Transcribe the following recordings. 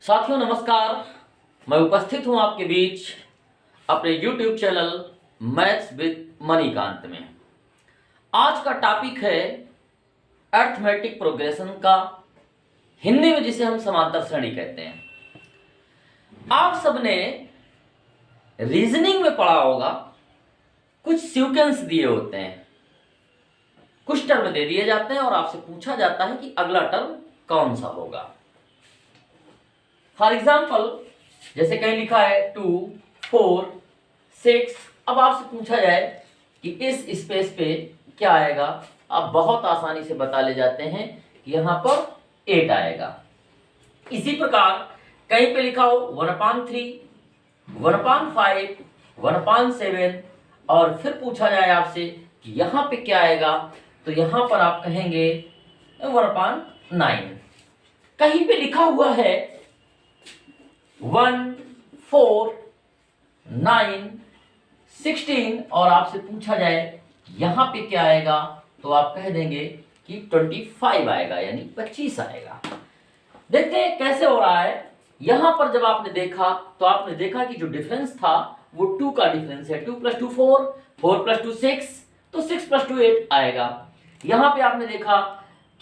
साथियों नमस्कार। मैं उपस्थित हूं आपके बीच अपने YouTube channel maths with Manikant में। आज का टॉपिक है अरिथमेटिक प्रोग्रेशन का, हिंदी में जिसे हम समांतर श्रेणी कहते हैं। आप सबने रीजनिंग में पढ़ा होगा, कुछ सीक्वेंस दिए होते हैं, कुछ टर्म दे दिए जाते हैं और आपसे पूछा जाता है कि अगला टर्म कौन सा होगा। फॉर एग्जाम्पल जैसे कहीं लिखा है 2, 4, 6। अब आपसे पूछा जाए कि इस स्पेस पे क्या आएगा, आप बहुत आसानी से बता ले जाते हैं कि यहाँ पर 8 आएगा। इसी प्रकार कहीं पे लिखा हो 1/3, 1/5, 1/7 और फिर पूछा जाए आपसे कि यहाँ पे क्या आएगा, तो यहाँ पर आप कहेंगे 1/9। कहीं पे लिखा हुआ है 1, 4, 9, 16 और आपसे पूछा जाए यहाँ पे क्या आएगा, तो आप कह देंगे कि 25 आएगा, यानी 25 आएगा। देखते हैं कैसे हो रहा है। यहाँ पर जब आपने देखा तो आपने देखा कि जो डिफरेंस था वो 2 का डिफरेंस है। 2 + 2 4, 4 + 2 6, तो 6 + 2 8 आएगा। यहाँ पे आपने देखा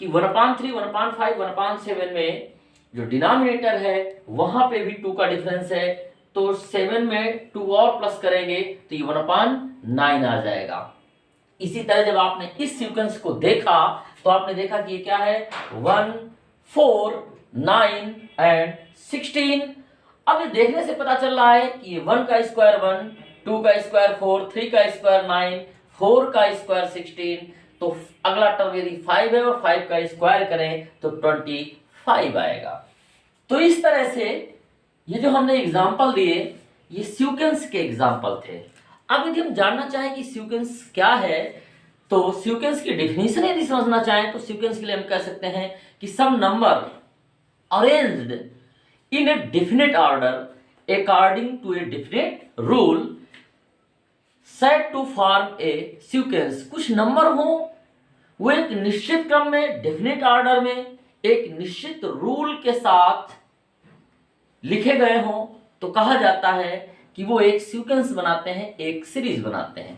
कि 1/3, 1/5, 1/7 में जो डिनोमिनेटर है वहां पे भी 2 का डिफरेंस है, तो 7 में 2 और प्लस करेंगे तो ये 1/9 आ जाएगा। इसी तरह जब आपने इस सीक्वेंस को देखा तो आपने देखा कि ये क्या है 1, 4, 9 एंड 16। अब ये देखने से पता चल रहा है कि ये 1 का स्क्वायर 1, 2 का स्क्वायर 4, 3 का स्क्वायर 9, 4 का स्क्वायर 16। तो अगला टर्म यदि 5 है और 5 का स्क्वायर करें तो 25 आएगा। तो इस तरह से ये जो हमने एग्जाम्पल दिए ये सीक्वेंस के एग्जाम्पल थे। अब यदि हम जानना चाहें कि सीक्वेंस क्या है, तो सीक्वेंस की डेफिनेशन यदि समझना चाहें तो सीक्वेंस के लिए हम कह सकते हैं कि some number arranged in a definite order according to a definite rule set to form a sequence. कुछ नंबर हो वो एक निश्चित क्रम में, डेफिनेट ऑर्डर में, एक निश्चित रूल के साथ लिखे गए हों तो कहा जाता है कि वो एक सीक्वेंस बनाते हैं, एक सीरीज बनाते हैं।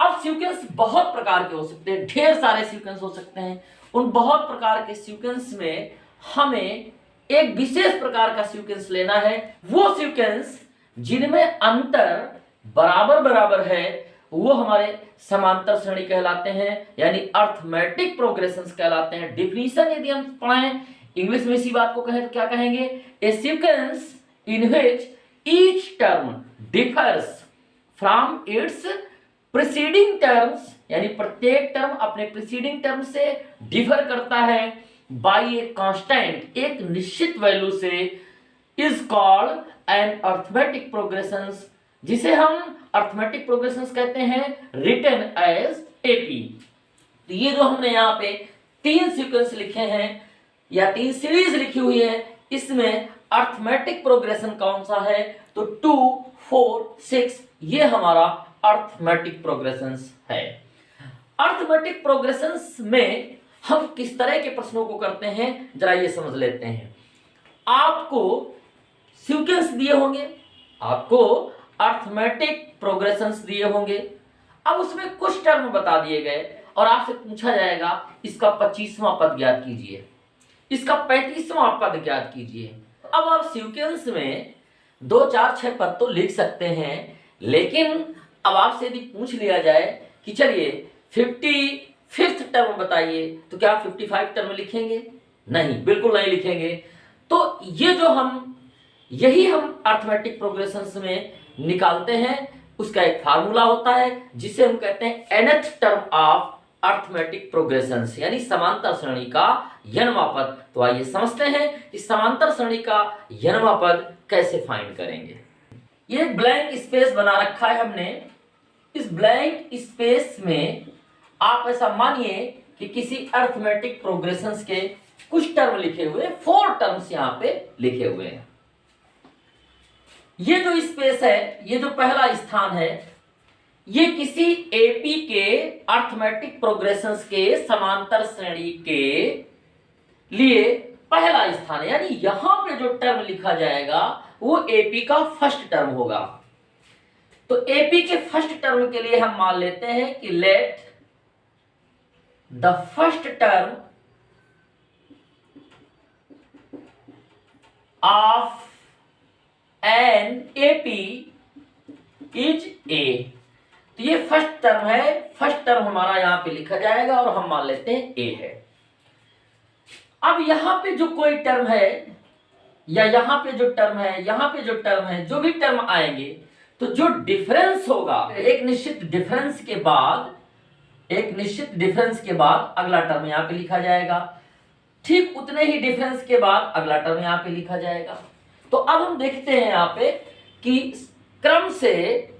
अब सीक्वेंस बहुत प्रकार के हो सकते हैं, ढेर सारे सीक्वेंस हो सकते हैं। उन बहुत प्रकार के सीक्वेंस में हमें एक विशेष प्रकार का सीक्वेंस लेना है। वो सीक्वेंस जिनमें अंतर बराबर बराबर है वो हमारे समांतर श्रेणी कहलाते हैं, यानी अरिथमेटिक प्रोग्रेशंस कहलाते हैं। डिफिनीशन यदि हम पढ़ें इंग्लिश में इसी बात को कहें तो क्या कहेंगे, a sequence in which each term differs from its preceding terms, यानी प्रत्येक टर्म अपने प्रीसीडिंग टर्म से डिफर करता है बाय ए कांस्टेंट, एक निश्चित वैल्यू से, is called an arithmetic progressions, जिसे हम अरिथमेटिक प्रोग्रेशंस कहते हैं, रिटन एज एपी। तो ये जो हमने यहाँ पे 3 सीक्वेंस लिखे हैं या 3 सीरीज लिखी हुई है, इसमें अरिथमेटिक प्रोग्रेशन कौन सा है, तो 2, 4, 6 ये हमारा अरिथमेटिक प्रोग्रेशंस है। अरिथमेटिक प्रोग्रेशंस में हम किस तरह के प्रश्नों को करते हैं जरा ये समझ लेते हैं। आपको सीक्वेंस दिए होंगे, आपको अरिथमेटिक प्रोग्रेशंस दिए होंगे। अब उसमें कुछ टर्म बता दिए गए और आपसे पूछा जाएगा इसका 25वां पद ज्ञात कीजिए, इसका 35वां पद ज्ञात कीजिए। अब आप सीक्वेंस में 2, 4, 6 पद तो लिख सकते हैं, लेकिन अब आपसे यदि पूछ लिया जाए कि चलिए 55th टर्म बताइए, तो क्या आप 55 टर्म लिखेंगे? नहीं, बिल्कुल नहीं लिखेंगे। तो ये जो यही हम अरिथमेटिक प्रोग्रेशंस में निकालते हैं, उसका एक फार्मूला होता है जिसे हम कहते हैं nth term of arithmetic progressions, यानी समांतर श्रेणी का n वां पद। तो आइए समझते हैं कि समांतर श्रेणी का n वां पद कैसे फाइंड करेंगे। ये ब्लैंक स्पेस बना रखा है हमने। इस ब्लैंक स्पेस में आप ऐसा मानिए कि किसी अरिथमेटिक प्रोग्रेशंस के कुछ टर्म लिखे हुए, 4 टर्म्स यहाँ पे लिखे हुए हैं। ये जो स्पेस है, ये जो पहला स्थान है, ये किसी एपी के अरिथमेटिक प्रोग्रेशंस के समांतर श्रेणी के लिए पहला स्थान है, यानी यहां पे जो टर्म लिखा जाएगा वो एपी का फर्स्ट टर्म होगा। तो एपी के फर्स्ट टर्म के लिए हम मान लेते हैं कि let the first term of an AP is a. तो ये फर्स्ट टर्म है, फर्स्ट टर्म हमारा यहां पे लिखा जाएगा और हम मान लेते हैं ए है। अब यहां पे जो कोई टर्म है या यहां पे जो टर्म है, यहां पे जो टर्म है, जो भी टर्म आएंगे तो जो डिफरेंस होगा एक निश्चित डिफरेंस के बाद, एक निश्चित डिफरेंस के बाद अगला टर्म यहां पे लिखा जाएगा, ठीक उतने ही डिफरेंस के बाद अगला टर्म यहां पे लिखा जाएगा। तो अब हम देखते हैं यहां पे कि क्रम से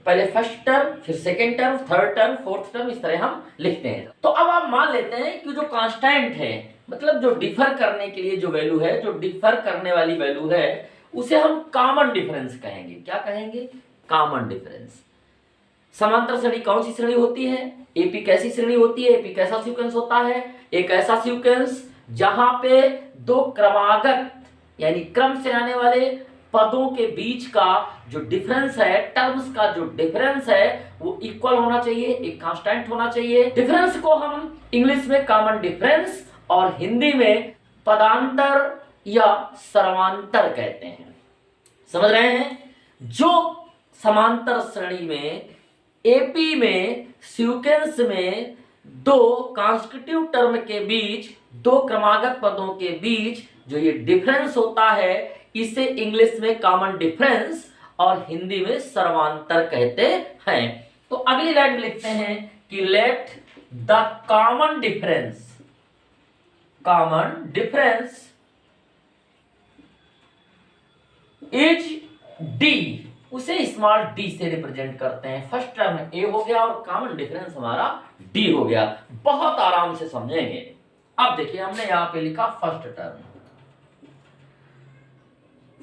पहले फर्स्ट टर्म, फिर second term, third term, fourth term, इस तरह हम लिखते हैं। तो अब आप मान लेते हैं कि जो कांस्टेंट है, मतलब जो डिफर करने के लिए जो वैल्यू है, जो डिफर करने वाली वैल्यू है, उसे हम कॉमन डिफरेंस कहेंगे। क्या कहेंगे? Common difference. समांतर श्रेणी कौन सी श्रेणी होती है? एपी कैसी श्रेणी होती है? एपी कैसा सीक्वेंस होता है? एक ऐसा सीक्वेंस जहां पे दो क्रमागत यानी क्रम से आने वाले पदों के बीच का जो डिफरेंस है, टर्म्स का जो डिफरेंस है, वो इक्वल होना चाहिए, एक कांस्टेंट होना चाहिए। डिफरेंस को हम इंग्लिश में कॉमन डिफरेंस और हिंदी में पदांतर या सर्वांतर कहते हैं। समझ रहे हैं? जो समांतर श्रेणी में एपी में सीक्वेंस में दो कॉन्सेक्यूटिव टर्म के बीच, दो क्रमागत पदों के बीच जो ये डिफरेंस होता है, इसे इंग्लिश में कॉमन डिफरेंस और हिंदी में सर्वांतर कहते हैं। तो अगली लाइन में लिखते हैं कि let the common difference is D, उसे स्मॉल डी से रिप्रेजेंट करते हैं। फर्स्ट टर्म ए हो गया और कॉमन डिफरेंस हमारा डी हो गया। बहुत आराम से समझेंगे। अब देखिए हमने यहां पे लिखा फर्स्ट टर्म,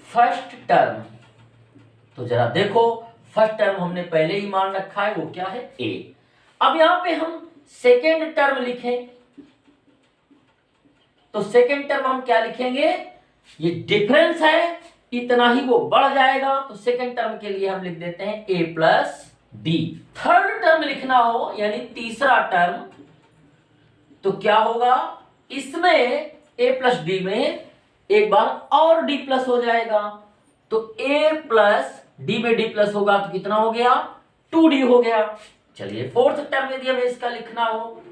फर्स्ट टर्म। तो जरा देखो, फर्स्ट टर्म हमने पहले ही मान रखा है, वो क्या है? ए। अब यहां पे हम सेकेंड टर्म लिखें तो सेकेंड टर्म हम क्या लिखेंगे? ये डिफरेंस है, इतना ही वो बढ़ जाएगा, तो सेकेंड टर्म के लिए हम लिख देते हैं ए प्लस डी। थर्ड टर्म लिखना हो यानी तीसरा टर्म, तो क्या होगा? इसमें ए प्लस डी में एक बार और डी प्लस हो जाएगा, तो ए प्लस डी में डी प्लस होगा तो कितना हो गया? 2d हो गया। चलिए फोर्थ टर्म यदि हमें इसका लिखना हो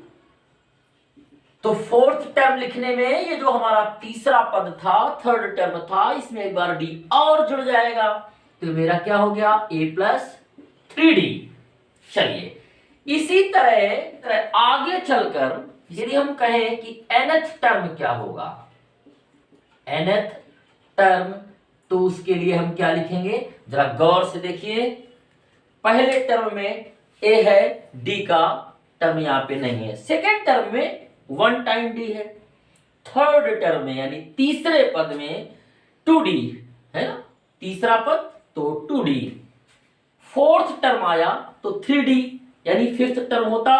तो फोर्थ टर्म लिखने में ये जो हमारा तीसरा पद था, थर्ड टर्म था, इसमें एक बार डी और जुड़ जाएगा, तो मेरा क्या हो गया? ए प्लस 3d। चलिए इसी तरह आगे चलकर यदि हम कहें कि nth टर्म क्या होगा, nth टर्म, तो उसके लिए हम क्या लिखेंगे? जरा गौर से देखिए। पहले टर्म में ए है, डी का टर्म यहां पे नहीं है। सेकेंड टर्म में 1 टाइम डी है। थर्ड टर्म में यानी तीसरे पद में 2d है ना, तीसरा पद तो 2d। फोर्थ टर्म आया तो 3d, यानी फिफ्थ टर्म होता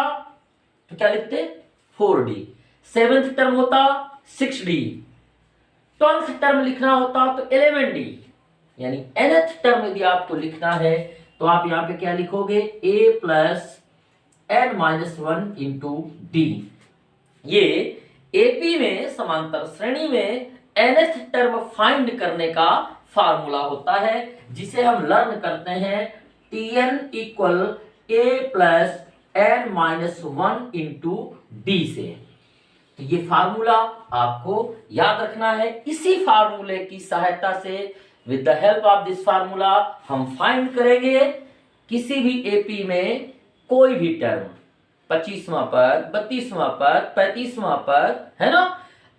तो क्या लिखते? 4d। सेवेंथ टर्म होता 6d। 12th टर्म लिखना होता तो 11d। यानी nth टर्म यदि आपको लिखना है तो आप यहां पे क्या लिखोगे? a plus n minus 1 into D. ये एपी में समांतर श्रेणी में nth टर्म फाइंड करने का फार्मूला होता है, जिसे हम लर्न करते हैं tn equal a plus n minus 1 into D से। तो ये फार्मूला आपको याद रखना है। इसी फार्मूले की सहायता से, with the help of this formula, हम फाइंड करेंगे किसी भी एपी में कोई भी टर्म, 25वां पद, 32वां पद, 35वां पद, है ना।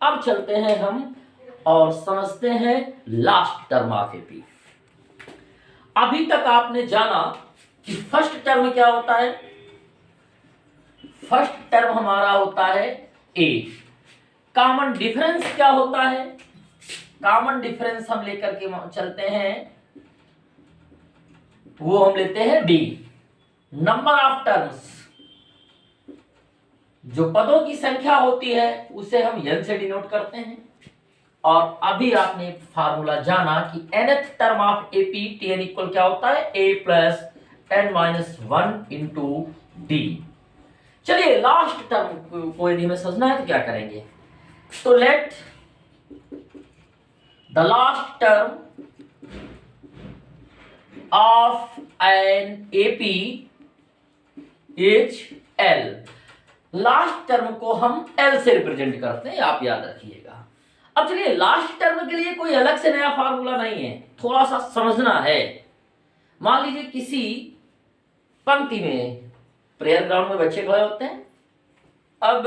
अब चलते हैं हम और समझते हैं लास्ट टर्म ऑफ एपी। अभी तक आपने जाना कि फर्स्ट टर्म क्या होता है। फर्स्ट टर्म हमारा होता है ए। कॉमन डिफरेंस क्या होता है? कॉमन डिफरेंस हम लेकर के चलते हैं, वो हम लेते हैं डी। नंबर ऑफ टर्म्स, जो पदों की संख्या होती है उसे हम n से डिनोट करते हैं, और अभी आपने फार्मूला जाना कि nth term of AP Tn equal क्या होता है, A plus n minus 1 into D. चलिए लास्ट टर्म को यदि हमें समझना है तो क्या करेंगे, तो let the last term of N AP is L। Last term को हम L से रिप्रेजेंट करते हैं, आप याद रखिएगा। अब चलिए लास्ट टर्म के लिए कोई अलग से नया फार्मूला नहीं है, थोड़ा सा समझना है। मान लीजिए किसी पंक्ति में प्रेयर ग्राउंड में बच्चे खड़े होते हैं। अब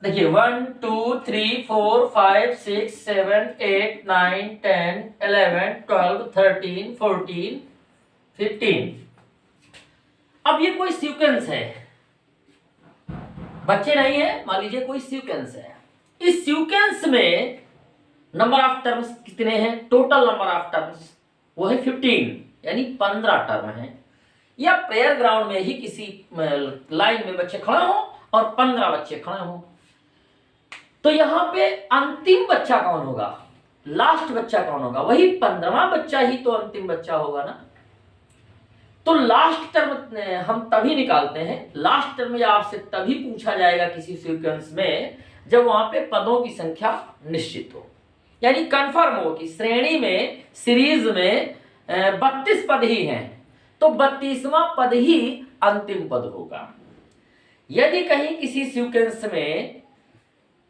देखिए 1 2 3 4 5 6 7 8 9 10 11 12 13 14 15। अब ये कोई सीक्वेंस है, बच्चे नहीं है, मान लीजिए कोई सीक्वेंस है। इस सीक्वेंस में नंबर ऑफ टर्म्स कितने हैं, टोटल नंबर ऑफ टर्म्स वो है 15, यानी 15 टर्म है। या प्रेयर ग्राउंड में ही किसी लाइन में बच्चे खड़े हों और 15 बच्चे खड़े हों, तो यहां पे अंतिम बच्चा कौन होगा, लास्ट बच्चा कौन होगा, वही 15वां बच्चा ही तो अंतिम बच्चा होगा ना। तो लास्ट टर्म हम तभी निकालते हैं, लास्ट टर्म या आपसे तभी पूछा जाएगा किसी सीक्वेंस में जब वहां पे पदों की संख्या निश्चित हो, यानी कंफर्म हो कि श्रेणी में सीरीज में 32 पद ही हैं, तो 32वां पद ही अंतिम पद होगा। यदि कहीं किसी सीक्वेंस में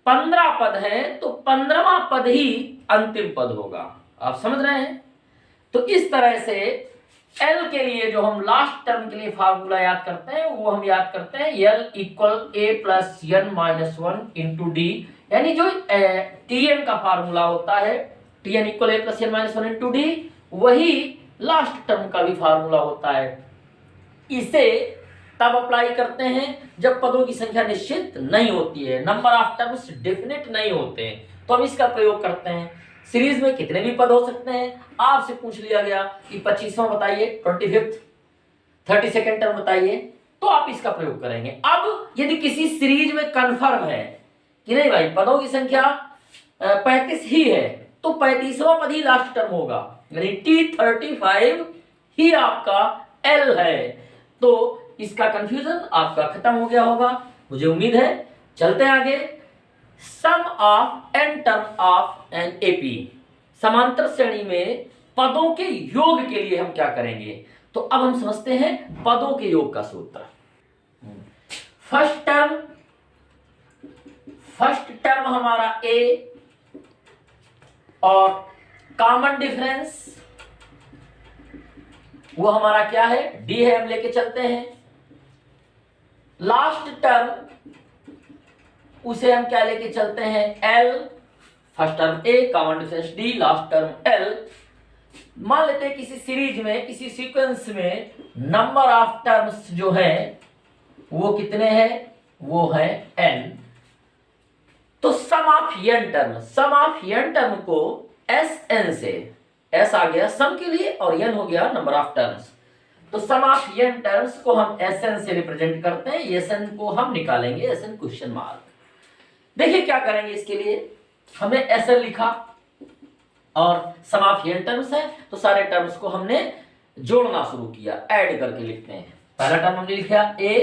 15 पद हैं तो 15वां पद ही अंतिम पद होगा। आप समझ रहे हैं? तो इस तरह से L के लिए जो हम लास्ट टर्म के लिए फार्मूला याद करते हैं वो हम याद करते हैं L equal A plus n minus 1 into D, यानी जो Tn का फार्मूला होता है Tn equal A plus n minus 1 into D, वही लास्ट टर्म का भी फार्मूला होता है। इसे तब अप्लाई करते हैं जब पदों की संख्या निश्चित नहीं होती है, नंबर ऑफ टर्म्स डेफिनेट नहीं होते हैं, तो हम इसका प्रयोग करते हैं। सीरीज में कितने भी पद हो सकते हैं, आपसे पूछ लिया गया कि 25वां बताइए, 25th 32nd टर्म बताइए, तो आप इसका प्रयोग करेंगे। अब यदि किसी सीरीज में कंफर्म है कि नहीं भाई पदों की संख्या 35 ही है, तो 35वां पद ही लास्ट टर्म होगा, यानी T35 ही आपका L है। तो इसका कंफ्यूजन आपका खत्म हो गया होगा, मुझे उम्मीद है। चलते हैं आगे। Sum of n term of N AP, समांतर श्रेणी में पदों के योग के लिए हम क्या करेंगे, तो अब हम समझते हैं पदों के योग का सूत्र। फर्स्ट टर्म हमारा A और कॉमन डिफरेंस वो हमारा क्या है, D है, हम लेके चलते हैं। लास्ट टर्म उसे हम क्या लेके चलते हैं, L। First term A, common difference D, last term L। मान लेते हैं किसी सीरीज में, किसी सीक्वेंस में नंबर ऑफ टर्म्स जो है वो कितने हैं, वो है n। तो सम ऑफ n टर्म को Sn से, S आ गया सम के लिए और n हो गया नंबर ऑफ टर्म्स, तो सम ऑफ n टर्म्स को हम Sn से रिप्रेजेंट करते हैं। Sn को हम निकालेंगे, Sn क्वेश्चन मार्क। देखिए क्या करेंगे, इसके लिए हमने Sn लिखा और सम ऑफ n टर्म्स है, तो सारे टर्म्स को हमने जोड़ना शुरू किया, ऐड करके लिखते हैं। पहला टर्म हमने लिखा A,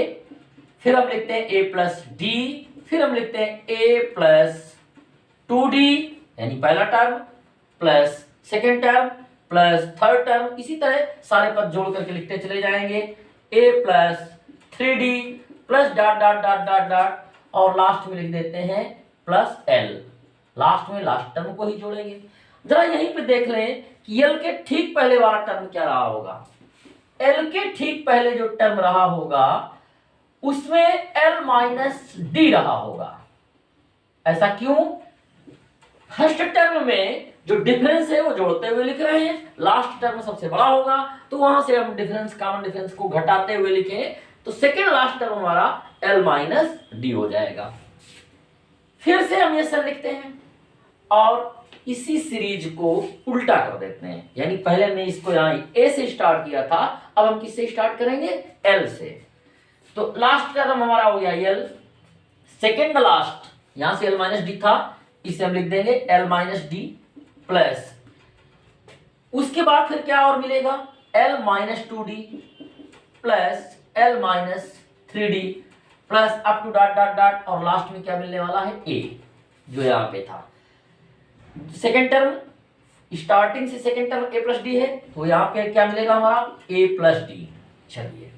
फिर हम लिखते हैं A प्लस D, फिर हम लिखते हैं A प्लस 2D, यानी पहला term plus second term plus third term, इसी तरह सारे पद जोड़ करके लिखते चले जाएंगे। A plus 3D plus dot dot dot dot dot, और लास्ट में लिख देते हैं प्लस L। लास्ट में लास्ट टर्म को ही जोड़ेंगे। जरा यहीं पे देख लें कि L के ठीक पहले वाला टर्म क्या रहा होगा। L के ठीक पहले जो टर्म रहा होगा उसमें L माइनस D रहा होगा। ऐसा क्यों? फर्स्ट टर्म में जो डिफरेंस है वो जोड़ते हुए लिख रहे हैं, लास्ट टर्म सबसे बड़ा होगा तो वहां से हम डिफरेंस, कॉमन डिफरेंस को घटाते हुए लिखें, तो सेकेंड लास्ट टर्म हमारा L माइनस D हो जाएगा। फिर से हम ये सर लिखते हैं और इसी सीरीज को उल्टा कर देते हैं, यानी पहले हमने इसको यहाँ A से स्टार्ट किया था, अब हम किससे स्टार्ट करेंगे, L से। तो लास्ट टर्म हमारा हो गया L, सेकेंड लास्ट, यहां से L माइनस D था, इसे हम लिख देंगे L माइनस डी प्लस, उसके बाद फिर क्या और मिलेगा, L minus 2d plus L minus 3d plus up to dot dot dot, और लास्ट में क्या मिलने वाला है, A, जो यहाँ पे था। सेकेंड टर्म, स्टार्टिंग से second term A plus D है, तो यहाँ पे क्या मिलेगा हमारा, A प्लस डी। चलिए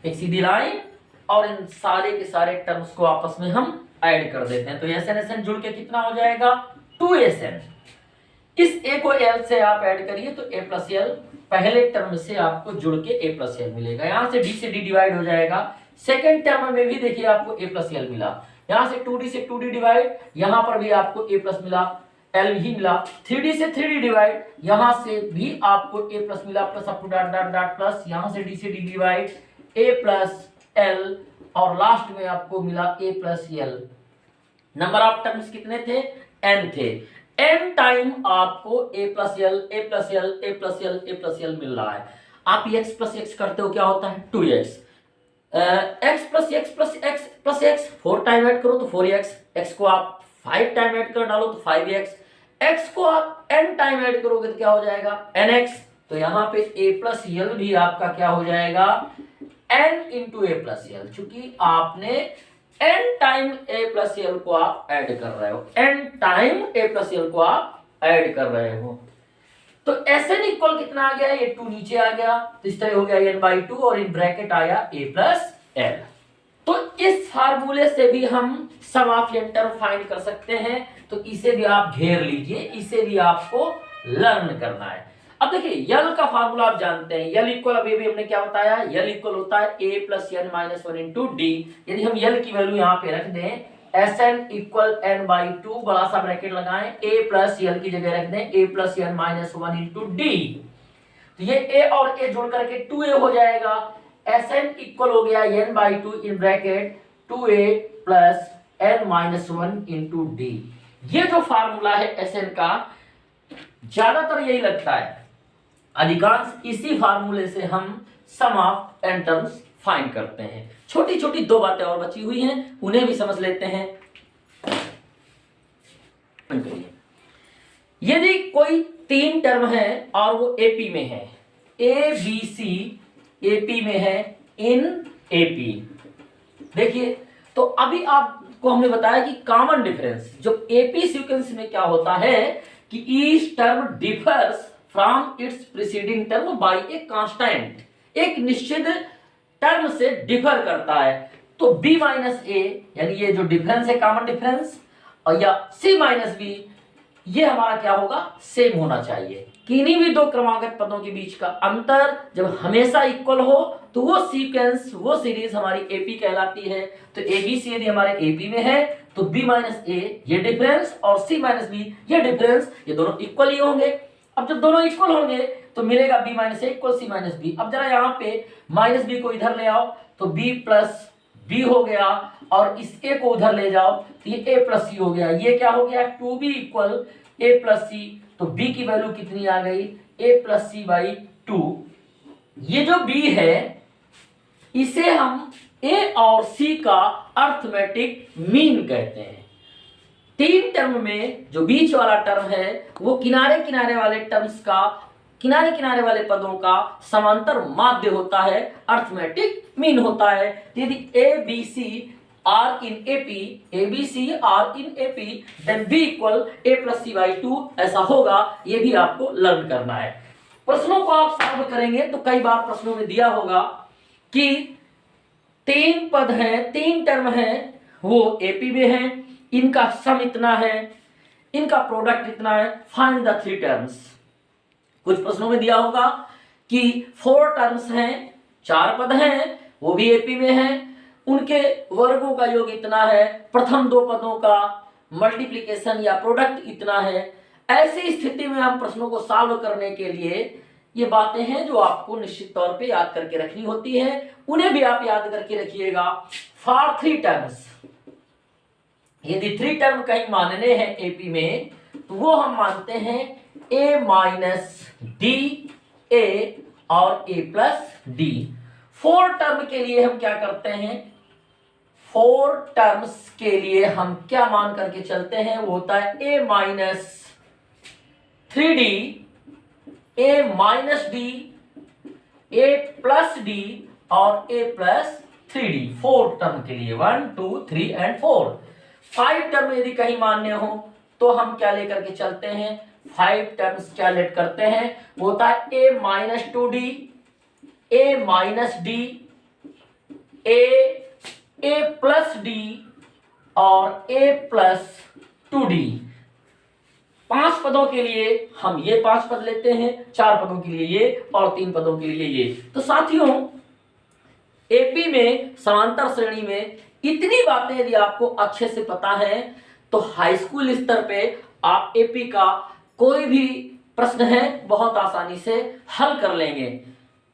एक सीधी लाइन और इन सारे के सारे टर्म्स को आपस में हम ऐड कर देते हैं, तो SN SN जुड़ के कितना हो जाएगा, 2SN। इस A को L से आप ऐड करिए तो A प्लस L, पहले टर्म से आपको जुड़ के A प्लस L मिलेगा, यहाँ से D से D डिवाइड हो जाएगा। सेकेंड टर्म में भी देखिए आपको A प्लस L मिला, यहाँ से 2D से 2D डिवाइड, यहाँ पर भी आपको A प्लस मिला, L ही मिला। 3D से 3D डिवाइड, यहाँ से भी आपको A प्लस मिला, plus up to dot dot dot plus, यहाँ से D से D divide, A plus L, और लास्ट में आपको मिला A plus L। Number of terms कितने थे, n थे, n टाइम आपको A plus L, A plus L, A plus L, A plus L मिल रहा है। आप x प्लस x करते हो क्या होता है, 2x, x plus x plus x plus x, 4 time add करो तो 4x, x को आप 5 टाइम ऐड कर डालो तो 5x, x को आप n टाइम ऐड करोगे तो क्या हो जाएगा, nx। तो यहाँ पे A प्लस L भी आपका क्या हो जाएगा, n into A plus L, चूंकि आपने n time A plus L को आप ऐड कर रहे हो, n time A plus L को आप ऐड कर रहे हो। तो SN इक्वल कितना आ गया, ये 2 नीचे आ गया, तो इस तरह हो गया n/2 और इन ब्रैकेट आया A प्लस L। तो इस फार्मूले से भी हम सम ऑफ n टर्म फाइंड कर सकते हैं, तो इसे भी आप घेर लीजिए, इसे भी आपको लर्न करना है। अब देखिए यल का फार्मूला आप जानते हैं, यल इक्वल, अभी भी हमने क्या बताया, यल इक्वल होता है A plus n minus 1 into D. यदि हम यल की वैल्यू यहाँ पे रख दें, SN इक्वल n/2, बड़ा सा ब्रैकेट लगाएं, A प्लस यल की जगह रख दें A plus n minus 1 into D, तो ये A और A जोड़ करके 2A हो जाएगा। SN इक्वल हो गया n/2 in bracket 2A plus n minus 1 into D. ये जो फार्मूला है SN का, ज्यादातर यही लगता है, अधिकांश इसी फार्मूले से हम सम ऑफ n टर्म्स फाइंड करते हैं। छोटी छोटी 2 बातें और बची हुई हैं, उन्हें भी समझ लेते हैं। यदि कोई 3 टर्म है और वो एपी में है, ए बी सी एपी में है, इन एपी, देखिए तो अभी आपको हमने बताया कि कॉमन डिफरेंस जो एपी सीक्वेंस में क्या होता है कि each term differs from its preceding term by a constant, एक निश्चित टर्म से डिफर करता है। तो b माइनस ए, यानी ये जो डिफरेंस है कॉमन डिफरेंस, और या c माइनस बी, ये हमारा क्या होगा, सेम होना चाहिए। किन्हीं भी 2 क्रमागत पदों के बीच का अंतर जब हमेशा इक्वल हो तो वो सीक्वेंस, वो सीरीज हमारी एपी कहलाती है। तो एबीसी यदि हमारे एपी में है तो b माइनस ए ये डिफरेंस और c माइनस बी ये डिफरेंस, ये दोनों इक्वल ही होंगे। अब जब दोनों इक्वल होंगे तो मिलेगा b माइनस ए इक्वल c माइनस बी। अब जरा यहाँ पे माइनस बी को इधर ले आओ तो b प्लस बी हो गया, और इस a को उधर ले जाओ तो ये a प्लस सी हो गया। ये क्या हो गया, 2b इक्वल a प्लस सी। तो b की वैल्यू कितनी आ गई, a प्लस सी बाई 2। ये जो b है इसे हम a और c का अर्थमेटिक मीन कहते हैं। 3 टर्म में जो बीच वाला टर्म है वो किनारे किनारे वाले टर्म्स का, किनारे किनारे वाले पदों का समांतर माध्य होता है, अर्थमेटिक मीन होता है। यदि A B C are in AP, A B C are in AP, then B equal A plus C by 2, ऐसा होगा। ये भी आपको लर्न करना है। प्रश्नों को आप सॉल्व करेंगे तो कई बार प्रश्नों में दिया होगा कि 3 पद हैं, 3 टर्म हैं, वो एपी में हैं, इनका सम इतना है, इनका प्रोडक्ट इतना है, फाइंड द 3 टर्म्स। कुछ प्रश्नों में दिया होगा कि 4 टर्म्स हैं, 4 पद हैं, वो भी एपी में हैं, उनके वर्गों का योग इतना है, प्रथम 2 पदों का मल्टीप्लिकेशन या प्रोडक्ट इतना है। ऐसी स्थिति में हम प्रश्नों को सॉल्व करने के लिए ये बातें हैं जो आपको निश्चित तौर पे याद करके रखनी होती है, उन्हें भी आप याद करके रखिएगा। फॉर 3 टर्म्स, यदि 3 टर्म कहीं मानने हैं एपी में तो वो हम मानते हैं a माइनस डी, ए और a प्लस डी। 4 टर्म के लिए हम क्या करते हैं, 4 टर्म्स के लिए हम क्या मान करके चलते हैं, वो होता है a minus 3d, a minus D, a plus D और a प्लस 3d। 4 टर्म के लिए 1 2 3 एंड 4। 5 टर्म यदि कहीं मान्य हो तो हम क्या लेकर के चलते हैं, 5 टर्म्स क्या लेट करते हैं, वो होता है a minus 2d, a minus D, a plus D और a प्लस 2d। 5 पदों के लिए हम ये 5 पद लेते हैं, 4 पदों के लिए ये और 3 पदों के लिए ये। तो साथियों, एपी में समांतर श्रेणी में इतनी बातें यदि आपको अच्छे से पता है तो हाई स्कूल स्तर पे आप एपी का कोई भी प्रश्न है बहुत आसानी से हल कर लेंगे।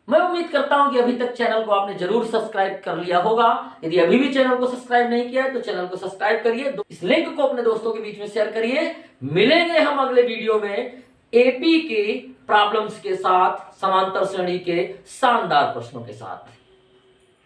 मैं उम्मीद करता हूं कि अभी तक चैनल को आपने जरूर सब्सक्राइब कर लिया होगा। यदि अभी भी चैनल को सब्सक्राइब नहीं किया है तो चैनल को सब्सक्राइब करिए, इस लिंक को अपने दोस्तों के बीच में शेयर करिए। मिलेंगे हम अगले वीडियो में एपी के प्रॉब्लम्स के साथ, समांतर श्रेणी के शानदार प्रश्नों के साथ।